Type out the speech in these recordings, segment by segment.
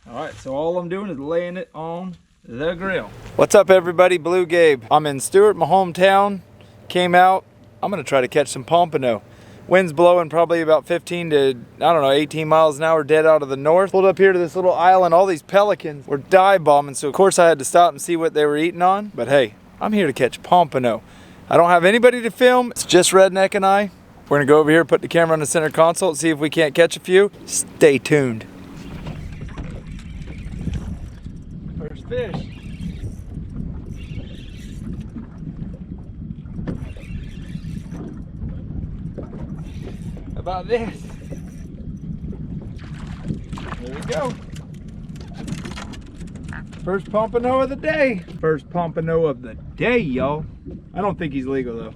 All right, so all I'm doing is laying it on the grill. What's up, everybody? Bluegabe. I'm in Stuart, my hometown. Came out. I'm gonna try to catch some pompano. Wind's blowing probably about 15 to, I don't know, 18 miles an hour dead out of the north. Pulled up here to this little island. All these pelicans were dive bombing, so of course I had to stop and see what they were eating on. But hey, I'm here to catch pompano. I don't have anybody to film. It's just Redneck and I. We're gonna go over here, put the camera on the center console, see if we can't catch a few. Stay tuned. First fish. How about this? There we go. First pompano of the day. First pompano of the day, y'all. I don't think he's legal though.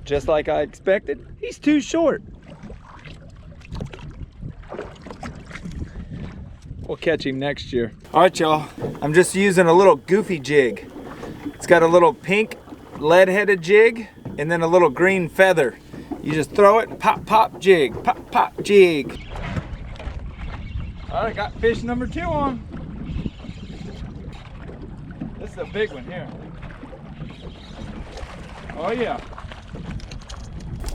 Just like I expected, he's too short. We'll catch him next year. All right, y'all. I'm just using a little goofy jig. It's got a little pink lead-headed jig and then a little green feather. You just throw it, pop, pop, jig, pop, pop, jig. All right, got fish number 2 on. This is a big one here. Oh yeah.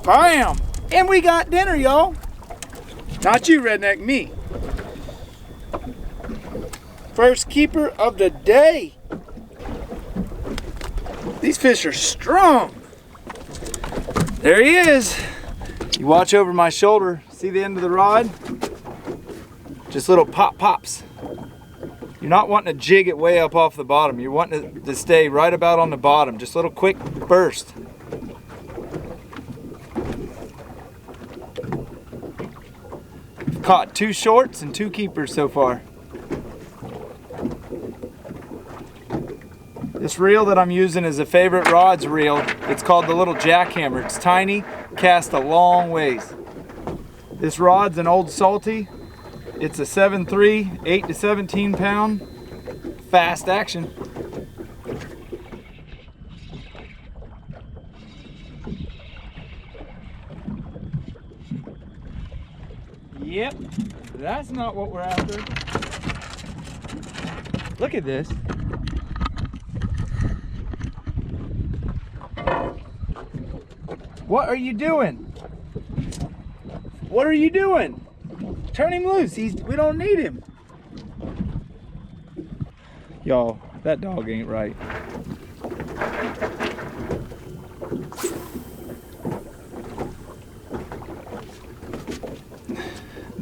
Bam! And we got dinner, y'all. Not you, Redneck, me. First keeper of the day. These fish are strong. There he is. You watch over my shoulder. See the end of the rod? Just little pop pops. You're not wanting to jig it way up off the bottom. You're wanting it to stay right about on the bottom. Just a little quick burst. Caught 2 shorts and 2 keepers so far. This reel that I'm using is a favorite rods reel. It's called the little jackhammer. It's tiny, cast a long ways. This rod's an old salty. It's a 7.3, 8 to 17 pound, fast action. Yep, that's not what we're after. Look at this. What are you doing? What are you doing? Turn him loose. We don't need him. Y'all, that dog ain't right.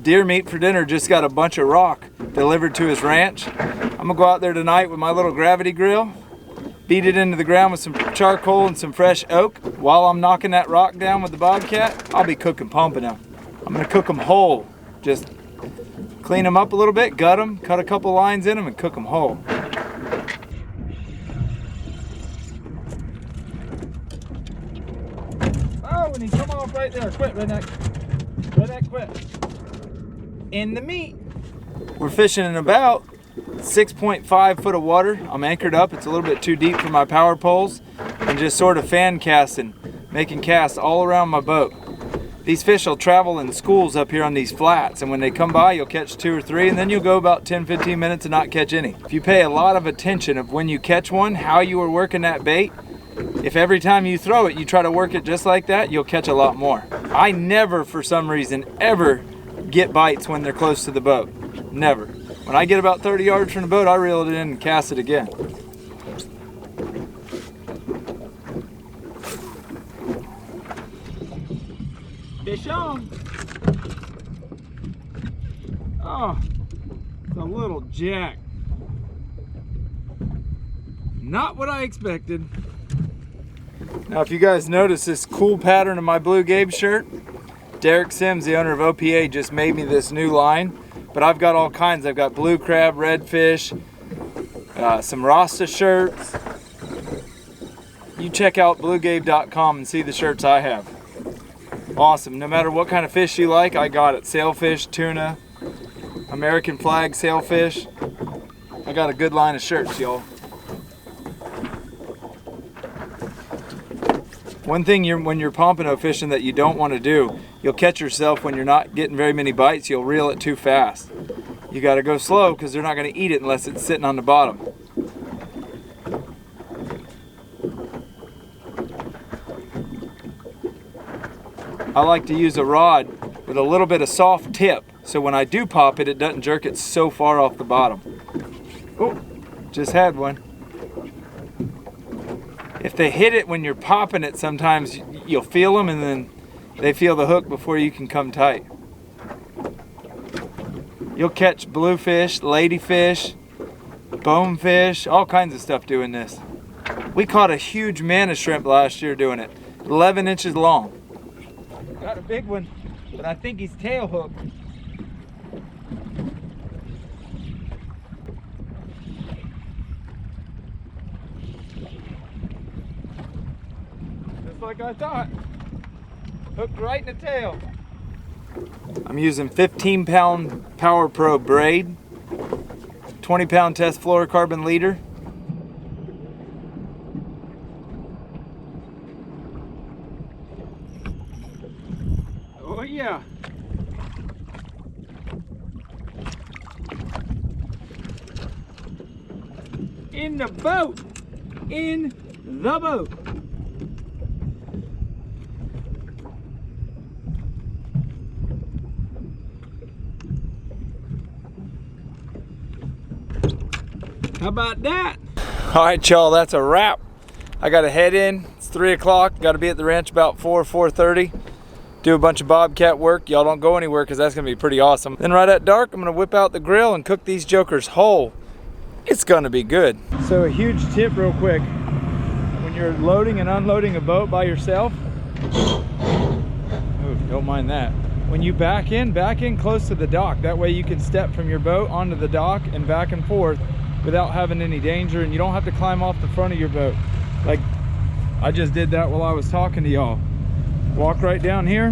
Deer meat for dinner. Just got a bunch of rock delivered to his ranch. I'm gonna go out there tonight with my little gravity grill, beat it into the ground with some charcoal and some fresh oak. While I'm knocking that rock down with the bobcat, I'll be cooking pompano. I'm gonna cook them whole. Just clean them up a little bit, gut them, cut a couple lines in them, and cook them whole. Oh, and he come off right there. Quit, Redneck. Redneck, quit. In the meat. We're fishing in about 6.5 foot of water. I'm anchored up. It's a little bit too deep for my power poles, and just sort of fan casting, making casts all around my boat. These fish will travel in schools up here on these flats, and when they come by, you'll catch 2 or 3, and then you'll go about 10-15 minutes and not catch any. If you pay a lot of attention of when you catch one, how you are working that bait, if every time you throw it, you try to work it just like that, you'll catch a lot more. I never, for some reason, ever get bites when they're close to the boat. Never. When I get about 30 yards from the boat, I reel it in and cast it again. Fish on. Oh, it's a little jack. Not what I expected. Now, if you guys notice this cool pattern of my Bluegabe shirt, Derek Sims, the owner of OPA, just made me this new line. But I've got all kinds. I've got blue crab, redfish, some Rasta shirts. You check out bluegabe.com and see the shirts I have. Awesome. No matter what kind of fish you like, I got it. Sailfish, tuna, American flag sailfish. I got a good line of shirts, y'all. One thing when you're pompano fishing that you don't want to do, you'll catch yourself when you're not getting very many bites, you'll reel it too fast. You gotta go slow because they're not gonna eat it unless it's sitting on the bottom. I like to use a rod with a little bit of soft tip, so when I do pop it, it doesn't jerk it so far off the bottom. Oh, just had one. If they hit it when you're popping it, sometimes you'll feel them and then they feel the hook before you can come tight. You'll catch bluefish, ladyfish, bonefish, all kinds of stuff doing this. We caught a huge manna shrimp last year doing it, 11 inches long. Got a big one, but I think he's tail hooked. Just like I thought. Hooked right in the tail. I'm using 15-pound Power Pro braid, 20-pound test fluorocarbon leader. Oh yeah. In the boat. In the boat. How about that? All right, y'all, that's a wrap. I got to head in. It's 3 o'clock. Got to be at the ranch about 4:30. Do a bunch of bobcat work. Y'all don't go anywhere because that's going to be pretty awesome. Then right at dark, I'm going to whip out the grill and cook these jokers whole. It's going to be good. So a huge tip real quick. When you're loading and unloading a boat by yourself, ooh, don't mind that. When you back in close to the dock. That way you can step from your boat onto the dock and back and forth without having any danger, and you don't have to climb off the front of your boat. Like I just did that while I was talking to y'all. Walk right down here.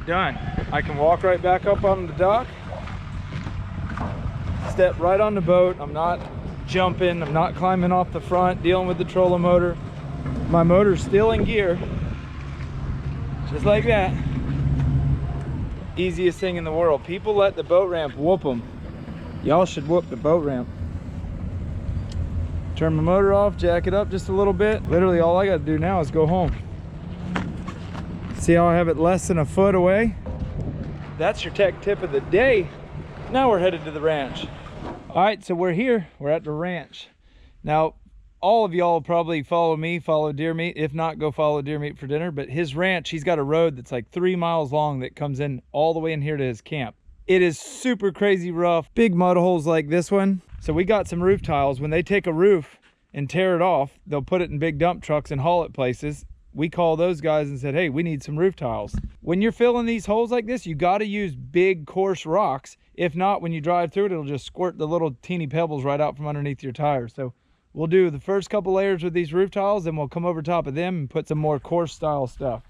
Done. I can walk right back up on the dock. Step right on the boat. I'm not jumping. I'm not climbing off the front, dealing with the trolling motor. My motor's still in gear. Just like that. Easiest thing in the world. People let the boat ramp whoop them. Y'all should whoop the boat ramp. Turn my motor off, jack it up just a little bit. Literally all I gotta do now is go home. See how I have it less than a foot away? That's your tech tip of the day. Now we're headed to the ranch. All right, so we're here, we're at the ranch. Now, all of y'all probably follow me, follow Deer Meat. If not, go follow Deer Meat for dinner. But his ranch, he's got a road that's like 3 miles long that comes in all the way in here to his camp. It is super crazy rough, big mud holes like this one. So we got some roof tiles. When they take a roof and tear it off, they'll put it in big dump trucks and haul it places. We called those guys and said, hey, we need some roof tiles. When you're filling these holes like this, you got to use big coarse rocks. If not, when you drive through it, it'll just squirt the little teeny pebbles right out from underneath your tires. So we'll do the first couple layers with these roof tiles, then we'll come over top of them and put some more coarse style stuff.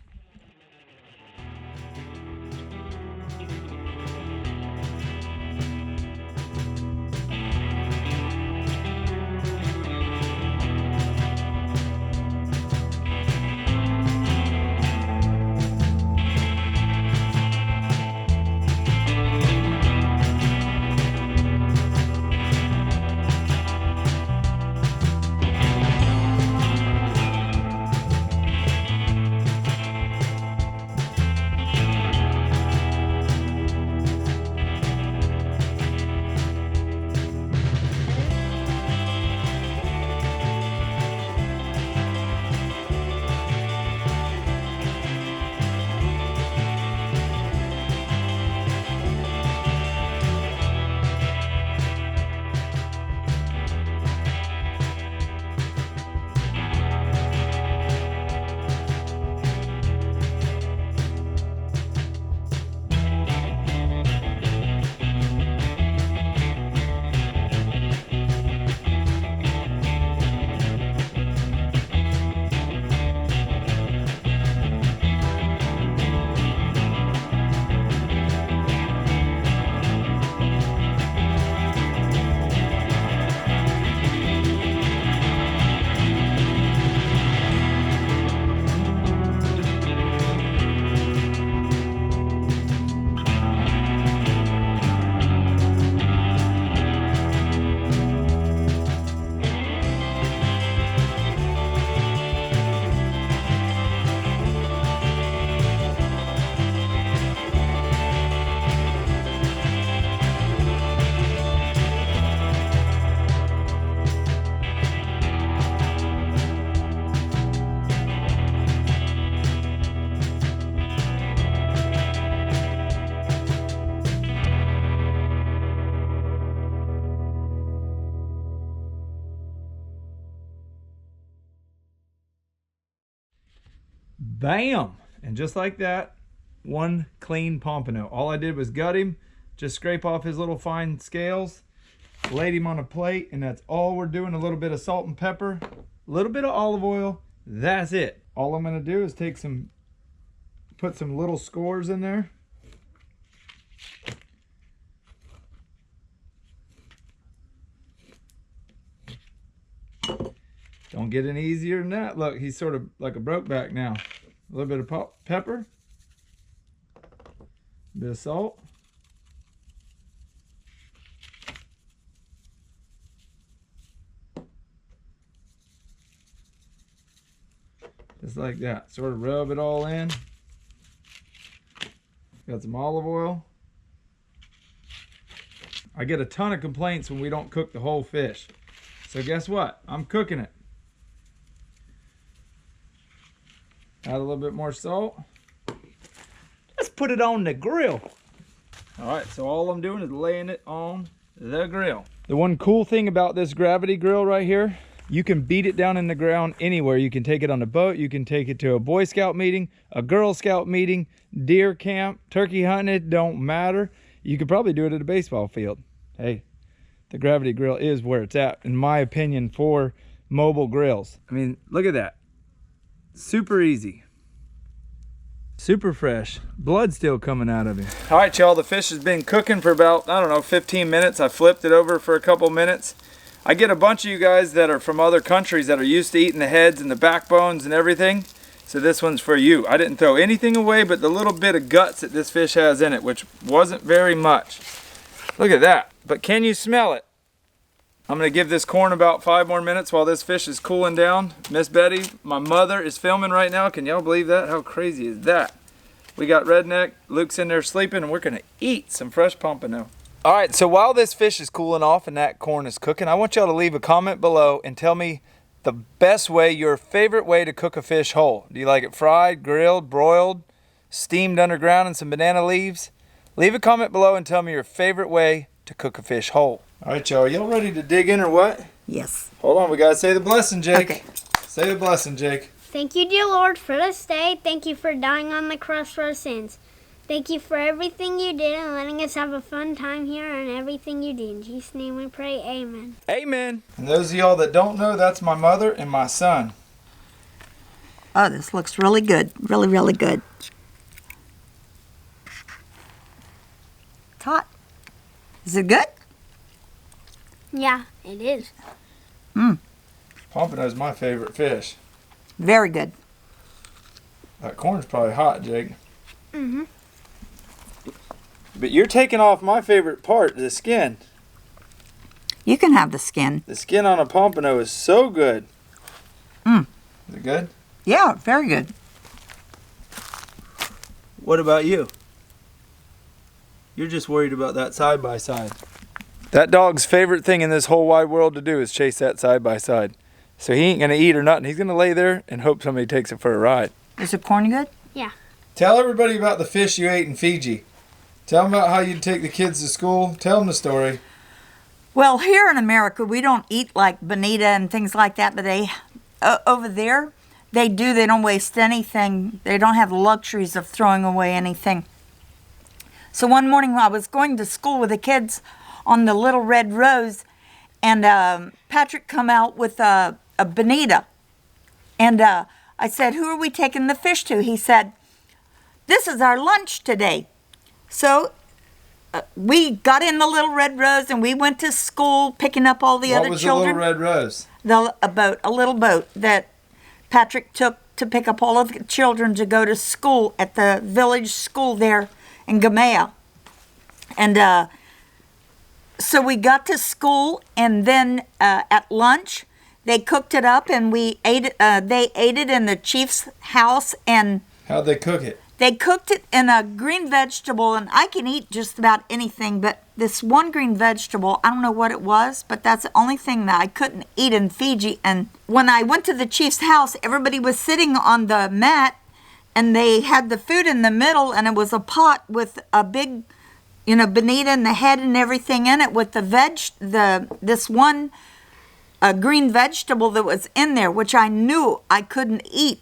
Bam! And just like that, one clean pompano. All I did was gut him, just scrape off his little fine scales, laid him on a plate, and that's all we're doing. A little bit of salt and pepper, a little bit of olive oil. That's it. All I'm gonna do is put some little scores in there. Don't get any easier than that. Look, he's sort of like a brokeback now. A little bit of pepper, a bit of salt. Just like that. Sort of rub it all in. Got some olive oil. I get a ton of complaints when we don't cook the whole fish. So guess what? I'm cooking it. Add a little bit more salt. Let's put it on the grill. All right, so all I'm doing is laying it on the grill. The one cool thing about this gravity grill right here, you can beat it down in the ground anywhere. You can take it on a boat, you can take it to a Boy Scout meeting, a Girl Scout meeting, deer camp, turkey hunting, it don't matter. You could probably do it at a baseball field. Hey, the gravity grill is where it's at, in my opinion, for mobile grills. I mean, look at that. Super easy. Super fresh. Blood still coming out of it. All right, y'all, the fish has been cooking for about, I don't know, 15 minutes. I flipped it over for a couple minutes. I get a bunch of you guys that are from other countries that are used to eating the heads and the backbones and everything. So this one's for you. I didn't throw anything away but the little bit of guts that this fish has in it, which wasn't very much. Look at that. But can you smell it? I'm gonna give this corn about 5 more minutes while this fish is cooling down. Miss Betty, my mother, is filming right now. Can y'all believe that? How crazy is that? We got Redneck, Luke's in there sleeping, and we're gonna eat some fresh pompano. All right, so while this fish is cooling off and that corn is cooking, I want y'all to leave a comment below and tell me the best way, your favorite way to cook a fish whole. Do you like it fried, grilled, broiled, steamed underground in some banana leaves? Leave a comment below and tell me your favorite way to cook a fish whole. All right, y'all. Y'all ready to dig in or what? Yes. Hold on. We got to say the blessing, Jake. Okay. Say the blessing, Jake. Thank you, dear Lord, for this day. Thank you for dying on the cross for our sins. Thank you for everything you did and letting us have a fun time here and everything you did. In Jesus' name we pray, amen. Amen. And those of y'all that don't know, that's my mother and my son. Oh, this looks really good. Really, really good. It's hot. Is it good? Yeah, it is. Pompano's my favorite fish. Very good. That corn's probably hot, Jake. Mm-hmm. But you're taking off my favorite part, the skin. You can have the skin. The skin on a pompano is so good. Is it good? Yeah, very good. What about you? You're just worried about that side-by-side. That dog's favorite thing in this whole wide world to do is chase that side-by-side. So he ain't going to eat or nothing. He's going to lay there and hope somebody takes it for a ride. Is the corn good? Yeah. Tell everybody about the fish you ate in Fiji. Tell them about how you'd take the kids to school. Tell them the story. Well, here in America, we don't eat like bonita and things like that, but they, over there, they do. They don't waste anything. They don't have the luxuries of throwing away anything. So one morning I was going to school with the kids on the Little Red Rose, and Patrick come out with a bonita. And I said, who are we taking the fish to? He said, this is our lunch today. So we got in the Little Red Rose and we went to school picking up all the other children. What was the Little Red Rose? A little boat that Patrick took to pick up all of the children to go to school at the village school there in Gamea. And so we got to school, and then at lunch they cooked it up and we ate it. They ate it in the chief's house. And how'd they cook it? They cooked it in a green vegetable, and I can eat just about anything, but this one green vegetable, I don't know what it was, but that's the only thing that I couldn't eat in Fiji. And when I went to the chief's house, everybody was sitting on the mat, and they had the food in the middle, and it was a pot with a big, bonita and the head and everything in it with this one green vegetable that was in there, which I knew I couldn't eat.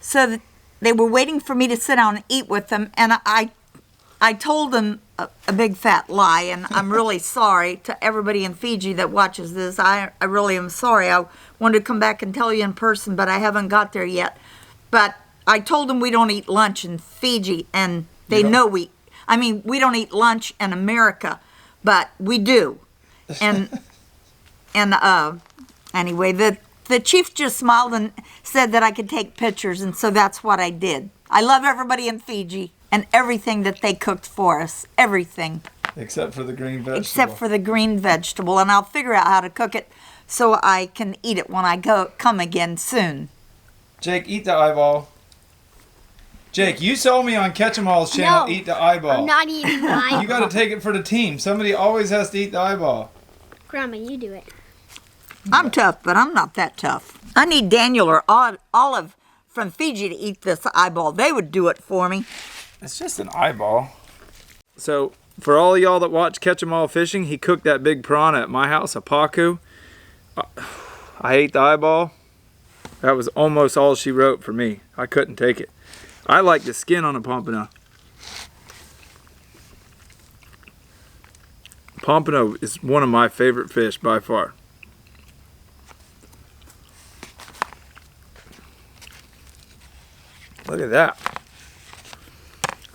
So they were waiting for me to sit down and eat with them, and I told them a big fat lie, and I'm really sorry to everybody in Fiji that watches this. I really am sorry. I wanted to come back and tell you in person, but I haven't got there yet. But I told them we don't eat lunch in Fiji, and they know we don't eat lunch in America, but we do. And anyway, the chief just smiled and said that I could take pictures, and so that's what I did. I love everybody in Fiji and everything that they cooked for us. Everything. Except for the green vegetable. Except for the green vegetable, and I'll figure out how to cook it so I can eat it when I come again soon. Jake, eat the eyeball. Jake, you saw me on Catch 'em All's channel eat the eyeball. I'm not eating the eyeball. You got to take it for the team. Somebody always has to eat the eyeball. Grandma, you do it. I'm tough, but I'm not that tough. I need Daniel or Olive from Fiji to eat this eyeball. They would do it for me. It's just an eyeball. So, for all y'all that watch Catch 'em All Fishing, he cooked that big prawn at my house, a paku. I ate the eyeball. That was almost all she wrote for me. I couldn't take it. I like the skin on a pompano. Pompano is one of my favorite fish by far. Look at that.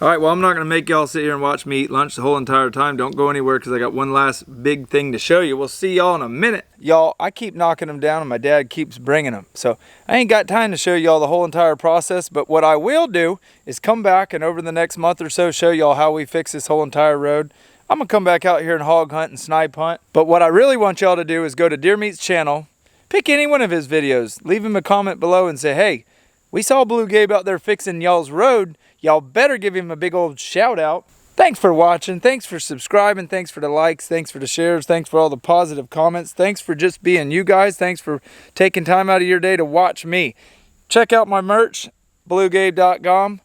All right, well, I'm not going to make y'all sit here and watch me eat lunch the whole entire time. Don't go anywhere because I got one last big thing to show you. We'll see y'all in a minute. Y'all, I keep knocking them down and my dad keeps bringing them. So I ain't got time to show y'all the whole entire process, but what I will do is come back and over the next month or so show y'all how we fix this whole entire road. I'm going to come back out here and hog hunt and snipe hunt. But what I really want y'all to do is go to Deer Meat's channel, pick any one of his videos, leave him a comment below and say, hey, we saw Bluegabe out there fixing y'all's road. Y'all better give him a big old shout out. Thanks for watching. Thanks for subscribing. Thanks for the likes. Thanks for the shares. Thanks for all the positive comments. Thanks for just being you guys. Thanks for taking time out of your day to watch me. Check out my merch, bluegabe.com.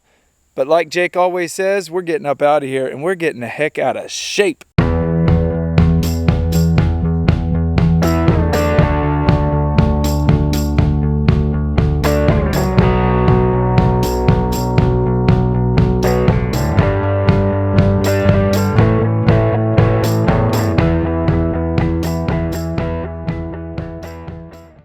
But like Jake always says, we're getting up out of here and we're getting the heck out of shape.